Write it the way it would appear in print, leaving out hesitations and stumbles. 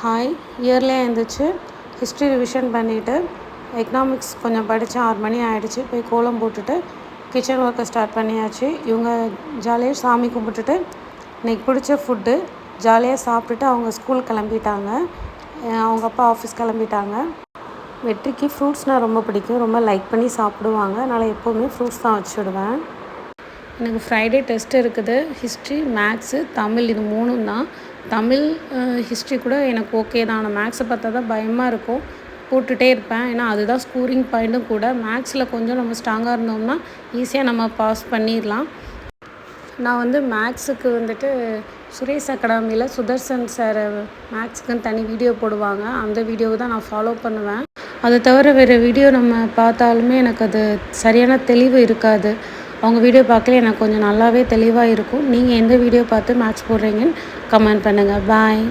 Hi இயர்லியாக எழுந்திரிச்சு history revision பண்ணிவிட்டு economics கொஞ்சம் படித்தேன். 6 மணி ஆகிடுச்சு. போய் கோலம் போட்டுட்டு கிச்சன் ஒர்க்கை ஸ்டார்ட் பண்ணியாச்சு. இவங்க ஜாலியாக சாமி கும்பிட்டுட்டு இன்றைக்கி பிடிச்ச ஃபுட்டு ஜாலியாக சாப்பிட்டுட்டு அவங்க ஸ்கூல் கிளம்பிட்டாங்க. அவங்க அப்பா ஆஃபீஸ் கிளம்பிட்டாங்க. வெற்றிக்கு ஃப்ரூட்ஸ்னால் ரொம்ப பிடிக்கும், ரொம்ப லைக் பண்ணி சாப்பிடுவாங்க. அதனால் எப்போவுமே ஃப்ரூட்ஸ் தான் வச்சுடுவேன். எனக்கு ஃப்ரைடே டெஸ்ட் இருக்குது. ஹிஸ்ட்ரி, மேக்ஸு, தமிழ் இது 3ம் தான். தமிழ் ஹிஸ்ட்ரி கூட எனக்கு ஓகே தான். ஆனால் மேக்ஸை பார்த்தா தான் பயமாக இருக்கும், போட்டுகிட்டே இருப்பேன். ஏன்னா அதுதான் ஸ்கோரிங் பாயிண்ட்டும் கூட. மேக்ஸில் கொஞ்சம் நம்ம ஸ்ட்ராங்காக இருந்தோம்னா ஈஸியாக நம்ம பாஸ் பண்ணிடலாம். நான் மேக்ஸுக்கு சுரேஷ் அகாடமியில் சுதர்சன் சார் மேக்ஸுக்குன்னு தனி வீடியோ போடுவாங்க. அந்த வீடியோவை தான் நான் ஃபாலோ பண்ணுவேன். அதை தவிர வேறு வீடியோ நம்ம பார்த்தாலுமே எனக்கு அது சரியான தெளிவு இருக்காது. அவங்க வீடியோ பார்க்கல எனக்கு கொஞ்சம் நல்லாவே தெளிவாக இருக்கும். நீங்கள் எந்த வீடியோ பார்த்து மேக்ஸ் போடுறீங்கன்னு கமெண்ட் பண்ணுங்கள். பாய்.